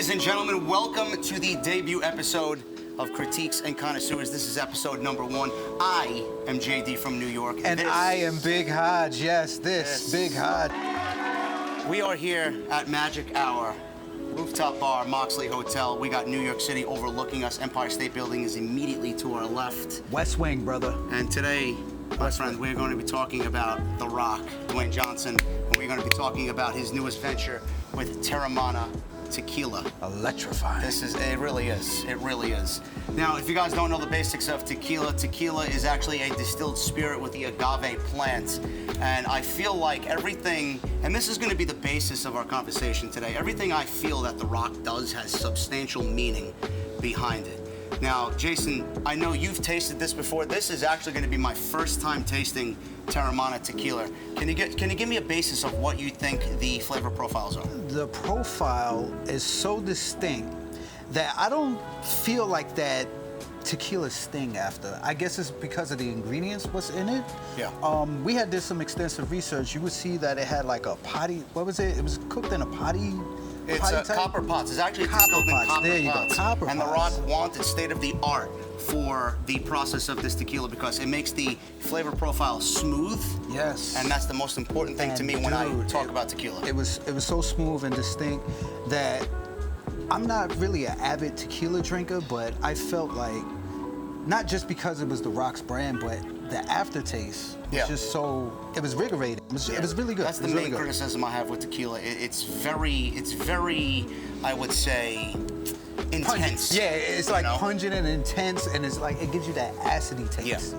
Ladies and gentlemen, welcome to the debut episode of Critiques and Connoisseurs. This is episode number 1. I am JD from New York. And I am Big Hodge. Yes, Big Hodge. We are here at Magic Hour, rooftop bar, Moxley Hotel. We got New York City overlooking us. Empire State Building is immediately to our left. West Wing, brother. And today, my friend, we're going to be talking about The Rock, Dwayne Johnson, and we're going to be talking about his newest venture with Teremana Tequila. Electrifying. It really is. It really is. Now, if you guys don't know the basics of tequila, tequila is actually a distilled spirit with the agave plant. And I feel like everything, and this is going to be the basis of our conversation today, everything I feel that The Rock does has substantial meaning behind it. Now, Jason, I know you've tasted this before. This is actually going to be my first time tasting Teremana Tequila. Can you give me a basis of what you think the flavor profiles are? The profile is so distinct that I don't feel like that tequila sting after. I guess it's because of the ingredients, what's in it. Yeah. We did some extensive research. You would see that it had like a potty, what was it? It was cooked in a potty. It's copper pots. It's actually distilled in copper pots. There you go, copper and The pots. Rock wanted state-of-the-art for the process of this tequila because it makes the flavor profile smooth. Yes. And that's the most important thing to me when I talk about tequila. It was so smooth and distinct that I'm not really an avid tequila drinker, but I felt like, not just because it was The Rock's brand, but the aftertaste was just so, it was invigorating. It was really good. That's the main criticism I have with tequila. It's very, I would say, intense. Pungent. Yeah, it's like pungent and intense, and it's like, it gives you that acidy taste.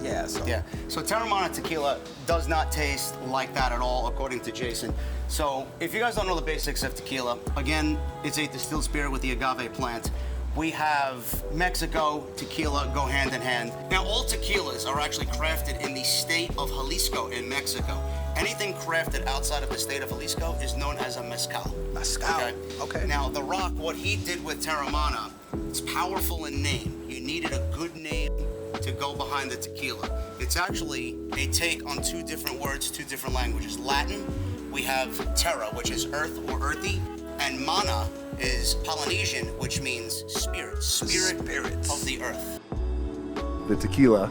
So Teremana Tequila does not taste like that at all, according to Jason. So if you guys don't know the basics of tequila, again, it's a distilled spirit with the agave plant. We have Mexico, tequila go hand in hand. Now, all tequilas are actually crafted in the state of Jalisco in Mexico. Anything crafted outside of the state of Jalisco is known as a mezcal. Mezcal. Okay. Now, The Rock, what he did with Teremana, it's powerful in name. You needed a good name to go behind the tequila. It's actually a take on two different words, two different languages. Latin, we have terra, which is earth or earthy, and mana is Polynesian, which means spirit of the earth. The tequila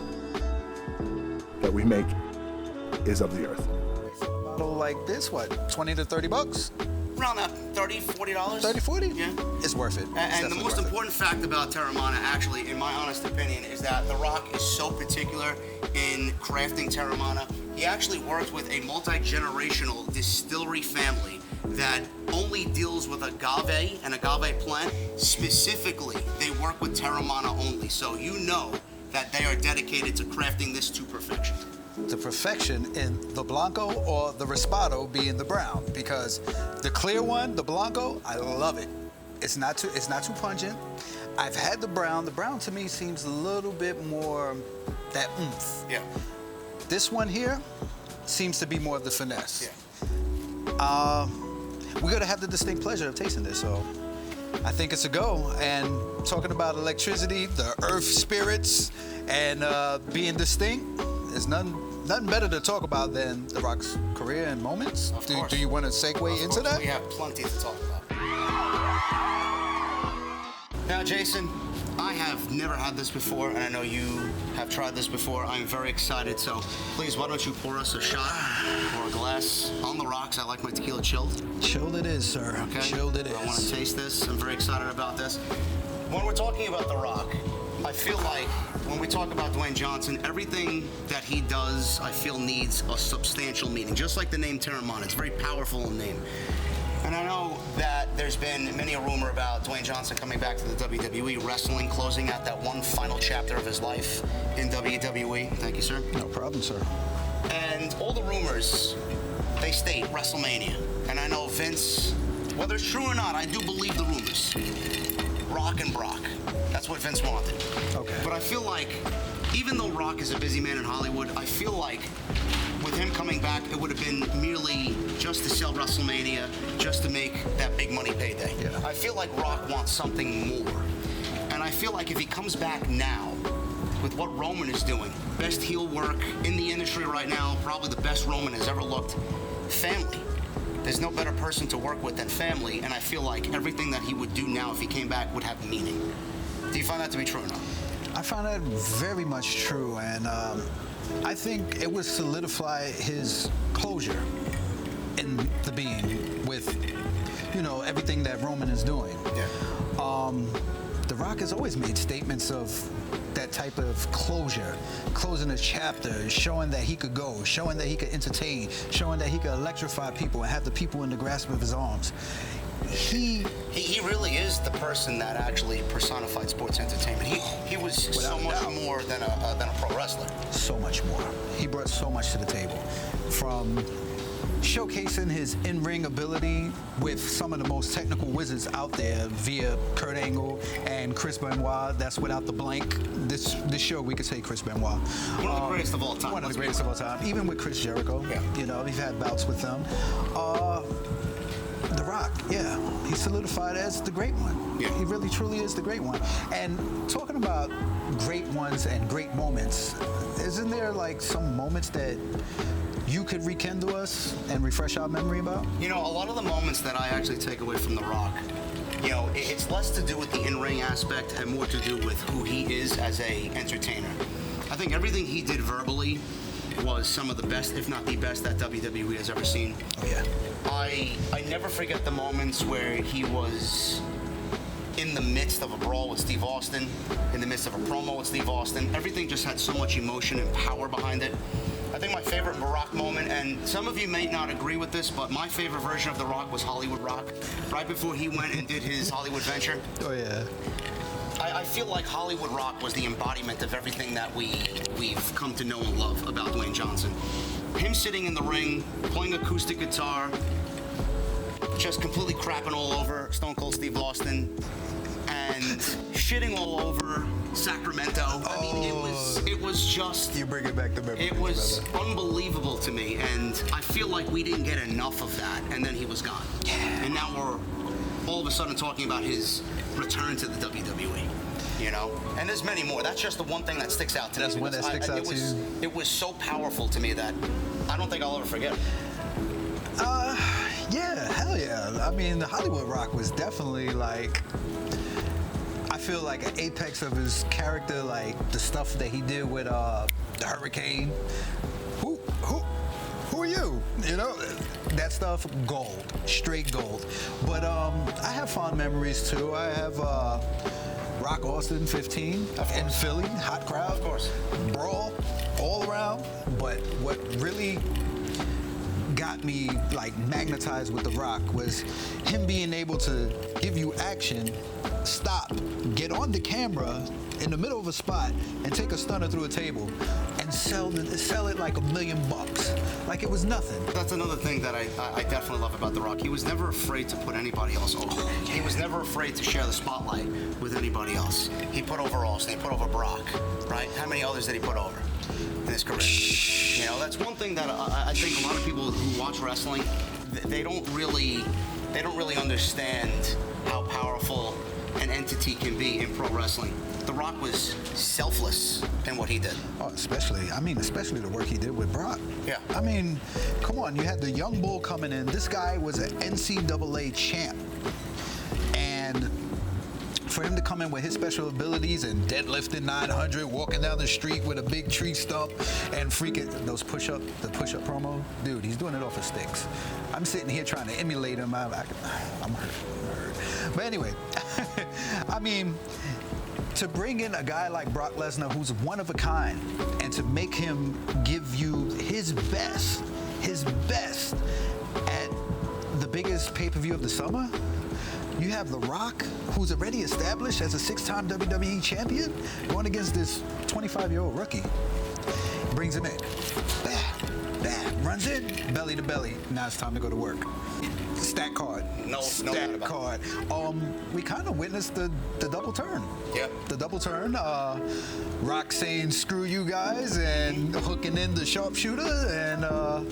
that we make is of the earth. Like this, what, 20 to 30 bucks? Around that $30, $40. 30, 40? Yeah. It's worth it. And the most important fact about Teremana, actually, in my honest opinion, is that The Rock is so particular in crafting Teremana. He actually worked with a multi-generational distillery family that only deals with agave and agave plant. Specifically, they work with Teremana only. So you know that they are dedicated to crafting this to perfection. The perfection in the Blanco or the Raspado being the brown, because the clear one, the Blanco, I love it. It's not too pungent. I've had the brown. The brown to me seems a little bit more that oomph. Yeah. This one here seems to be more of the finesse. Yeah. We're gonna have the distinct pleasure of tasting this, so I think it's a go. And talking about electricity, the earth spirits, and being distinct, there's nothing better to talk about than The Rock's career and moments. Do you want to segue into that? We have plenty to talk about. Now, Jason, I have never had this before, and I know you have tried this before. I'm very excited, so please, why don't you pour us a shot or a glass on the rocks? I like my tequila chilled. Chilled it is, sir. Okay. Chilled it is. I want to taste this. I'm very excited about this. When we're talking about The Rock, I feel like when we talk about Dwayne Johnson, everything that he does, I feel needs a substantial meaning. Just like the name Teremana, it's a very powerful name. And I know that there's been many a rumor about Dwayne Johnson coming back to the WWE, wrestling, closing out that one final chapter of his life in WWE. Thank you, sir. No problem, sir. And all the rumors, they state WrestleMania. And I know Vince, whether it's true or not, I do believe the rumors. Rock and Brock. That's what Vince wanted. Okay. But I feel like, even though Rock is a busy man in Hollywood, I feel like with him coming back, it would have been merely just to sell WrestleMania, just to make that big money payday. Yeah. I feel like Rock wants something more. And I feel like if he comes back now, with what Roman is doing, best heel work in the industry right now, probably the best Roman has ever looked, family. there's no better person to work with than family, and I feel like everything that he would do now if he came back would have meaning. Do you find that to be true or not? I find that very much true, and I think it would solidify his closure in the being with, you know, everything that Roman is doing. Yeah. The Rock has always made statements of that type of closure, closing a chapter, showing that he could go, showing that he could entertain, showing that he could electrify people and have the people in the grasp of his arms. He really is the person that actually personified sports entertainment. He was so much more than a pro wrestler. So much more. He brought so much to the table, from showcasing his in-ring ability with some of the most technical wizards out there via Kurt Angle and Chris Benoit. That's without the blank. This show, we could say Chris Benoit. One of the greatest of all time. One of the greatest of all time. Even with Chris Jericho. Yeah. You know, we've had bouts with them. The Rock, yeah, he solidified as the great one. Yeah. He really, truly is the great one. And talking about great ones and great moments, isn't there like some moments that you could rekindle us and refresh our memory about? You know, a lot of the moments that I actually take away from The Rock, you know, it's less to do with the in-ring aspect and more to do with who he is as a entertainer. I think everything he did verbally was some of the best, if not the best, that WWE has ever seen. Oh, yeah. I never forget the moments where he was in the midst of a brawl with Steve Austin, in the midst of a promo with Steve Austin. Everything just had so much emotion and power behind it. I think my favorite Rock moment, and some of you may not agree with this, but my favorite version of The Rock was Hollywood Rock, right before he went and did his Hollywood venture. Oh, yeah. I feel like Hollywood Rock was the embodiment of everything that we've come to know and love about Dwayne Johnson. Him sitting in the ring, playing acoustic guitar, just completely crapping all over Stone Cold Steve Austin, and shitting all over Sacramento. I mean, it was just... You bring it back to memory. It was unbelievable to me, and I feel like we didn't get enough of that, and then he was gone. Yeah. And now we're all of a sudden talking about his return to the WWE. You know, and there's many more. That's just the one thing that sticks out to me. That's one that sticks out to you. It was so powerful to me that I don't think I'll ever forget it. Yeah, hell yeah. I mean, the Hollywood Rock was definitely like, I feel like an apex of his character, like the stuff that he did with the Hurricane. Who are you? You know, that stuff, gold, straight gold. But I have fond memories too. I have Rock Austin 15 in Philly, hot crowd, Of course. brawl all around. But what really got me like magnetized with The Rock was him being able to give you action, stop, get on the camera in the middle of a spot and take a stunner through a table and sell it like $1 million, like it was nothing. That's another thing that I definitely love about The Rock. He was never afraid to put anybody else over. He was never afraid to share the spotlight with anybody else. He put over Austin, he put over Brock, right? How many others did he put over in his career? You know, that's one thing that I think a lot of people who watch wrestling, they don't really understand how powerful an entity can be in pro wrestling. The Rock was selfless in what he did. Oh, especially the work he did with Brock. Yeah. I mean, come on, you had the young bull coming in. This guy was an NCAA champ. And for him to come in with his special abilities and deadlifting 900, walking down the street with a big tree stump and freaking the push-up promo, dude, he's doing it off of sticks. I'm sitting here trying to emulate him. I'm hurt. But anyway, I mean, to bring in a guy like Brock Lesnar, who's one of a kind, and to make him give you his best at the biggest pay-per-view of the summer. You have The Rock, who's already established as a 6-time WWE champion, going against this 25-year-old rookie. Brings him in. Bam, runs in, belly to belly. Now it's time to go to work. Stat card. No Stat card. We kind of witnessed the double turn. Yep. The double turn. Rock saying screw you guys and hooking in the sharpshooter and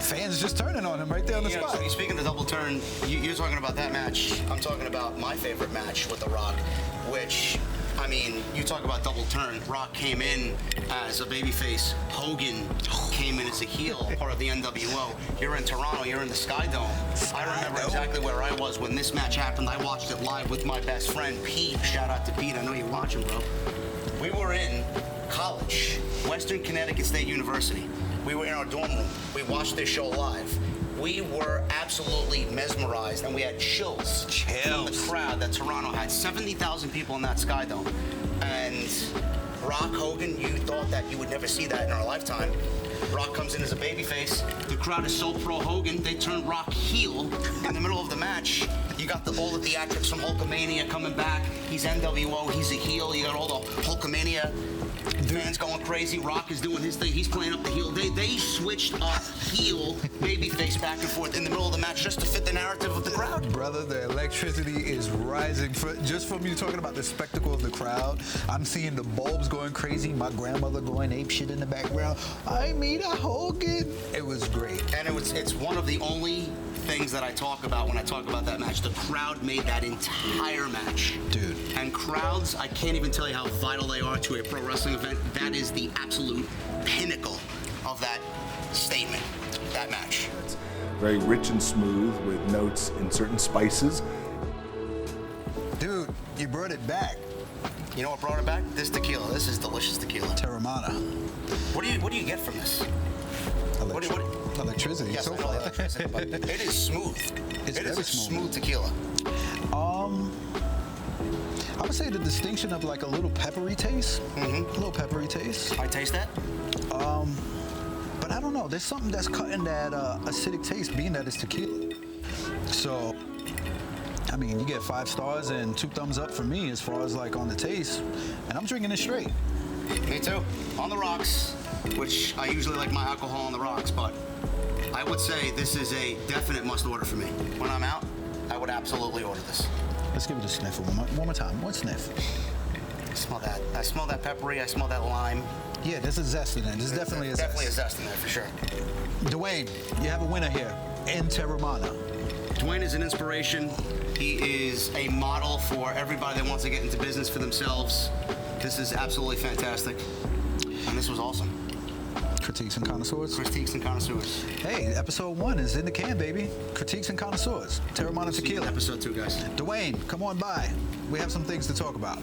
fans just turning on him right there on the spot. So speaking of double turn, you're talking about that match. I'm talking about my favorite match with The Rock, which I mean, you talk about double turn. Rock came in as a babyface. Hogan came in as a heel, part of the NWO. You're in Toronto, you're in the Sky Dome. I remember exactly where I was when this match happened. I watched it live with my best friend, Pete. Shout out to Pete, I know you're watching, bro. We were in college, Western Connecticut State University. We were in our dorm room. We watched this show live. We were absolutely mesmerized, and we had chills from the crowd that Toronto had. 70,000 people in that Sky Dome. And Rock, Hogan, you thought that you would never see that in our lifetime. Rock comes in as a babyface. The crowd is so pro Hogan, they turn Rock heel in the middle of the match. You got all the theatrics from Hulkamania coming back. He's NWO, he's a heel. You got all the Hulkamania fans going crazy. Rock is doing his thing. He's playing up the heel. They switched up heel, babyface back and forth in the middle of the match just to fit the narrative of the crowd. Brother, the electricity is rising. Just from you talking about the spectacle of the crowd, I'm seeing the bulbs going crazy, my grandmother going ape shit in the background. I mean, a Hogan. It was great. And it's one of the only things that I talk about when I talk about that match. The crowd made that entire match. Dude. And crowds, I can't even tell you how vital they are to a pro wrestling event. That is the absolute pinnacle of that statement, that match. It's very rich and smooth with notes in certain spices. Dude, you brought it back. You know what brought it back? This tequila. This is delicious tequila. Teremana. What do you get from this? Electricity. Yes, So I know far. electricity, but it is smooth. It's It is very a smooth tequila. I would say the distinction of like a little peppery taste. A little peppery taste. I taste that. But I don't know. There's something that's cutting that acidic taste, being that it's tequila. So, I mean, you get 5 stars and 2 thumbs up for me as far as like on the taste, and I'm drinking it straight. Me too. On the rocks, which I usually like my alcohol on the rocks, but I would say this is a definite must order for me. When I'm out, I would absolutely order this. Let's give it a sniff one more time. One sniff. I smell that. I smell that peppery. I smell that lime. Yeah, there's a zest in it. There's definitely a zest. Definitely a zest in there for sure. Dwayne, you have a winner here in Teremana. Dwayne is an inspiration. He is a model for everybody that wants to get into business for themselves. This is absolutely fantastic. And this was awesome. Critiques and Connoisseurs. Critiques and Connoisseurs. Hey, episode 1 is in the can, baby. Critiques and Connoisseurs. Teremana Tequila. Episode 2, guys. Dwayne, come on by. We have some things to talk about.